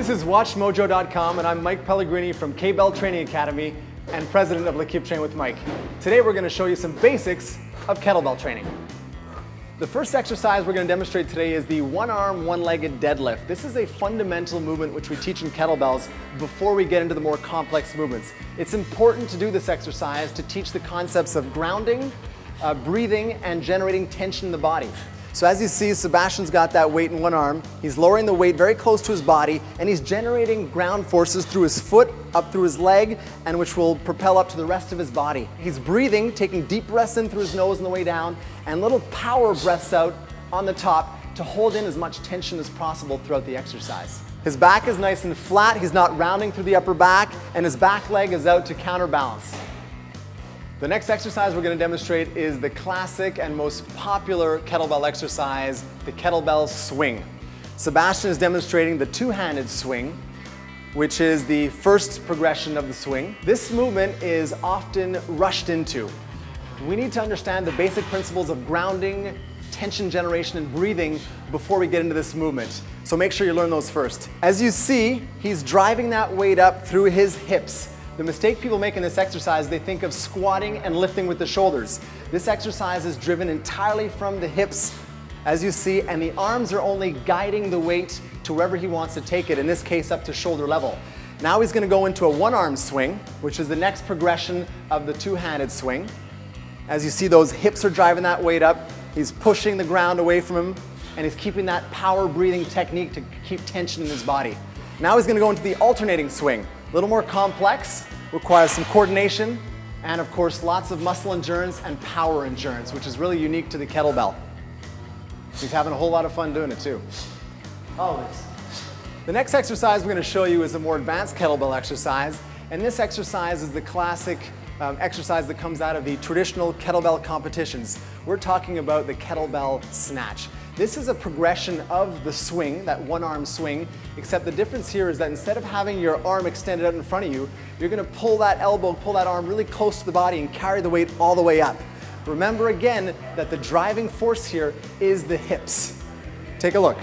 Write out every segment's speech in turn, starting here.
This is WatchMojo.com, and I'm Mike Pellegrini from K-Bell Training Academy and president of Keep Train with Mike. Today we're going to show you some basics of kettlebell training. The first exercise we're going to demonstrate today is the one-arm, one-legged deadlift. This is a fundamental movement which we teach in kettlebells before we get into the more complex movements. It's important to do this exercise to teach the concepts of grounding, breathing, and generating tension in the body. So as you see, Sebastian's got that weight in one arm. He's lowering the weight very close to his body, and he's generating ground forces through his foot, up through his leg, and which will propel up to the rest of his body. He's breathing, taking deep breaths in through his nose on the way down, and little power breaths out on the top to hold in as much tension as possible throughout the exercise. His back is nice and flat, he's not rounding through the upper back, and his back leg is out to counterbalance. The next exercise we're going to demonstrate is the classic and most popular kettlebell exercise, the kettlebell swing. Sebastian is demonstrating the two-handed swing, which is the first progression of the swing. This movement is often rushed into. We need to understand the basic principles of grounding, tension generation, and breathing before we get into this movement. So make sure you learn those first. As you see, he's driving that weight up through his hips. The mistake people make in this exercise, they think of squatting and lifting with the shoulders. This exercise is driven entirely from the hips, as you see, and the arms are only guiding the weight to wherever he wants to take it, in this case up to shoulder level. Now he's going to go into a one-arm swing, which is the next progression of the two-handed swing. As you see, those hips are driving that weight up. He's pushing the ground away from him, and he's keeping that power breathing technique to keep tension in his body. Now he's going to go into the alternating swing. A little more complex, requires some coordination, and of course lots of muscle endurance and power endurance, which is really unique to the kettlebell. He's having a whole lot of fun doing it too. Always. The next exercise we're going to show you is a more advanced kettlebell exercise, and this exercise is the classic exercise that comes out of the traditional kettlebell competitions. We're talking about the kettlebell snatch. This is a progression of the swing, that one-arm swing, except the difference here is that instead of having your arm extended out in front of you, you're going to pull that elbow, pull that arm really close to the body and carry the weight all the way up. Remember again that the driving force here is the hips. Take a look.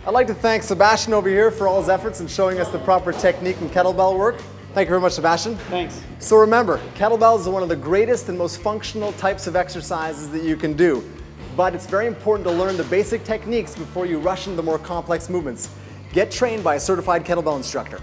I'd like to thank Sebastian over here for all his efforts in showing us the proper technique in kettlebell work. Thank you very much, Sebastian. Thanks. So remember, kettlebells are one of the greatest and most functional types of exercises that you can do. But it's very important to learn the basic techniques before you rush into the more complex movements. Get trained by a certified kettlebell instructor.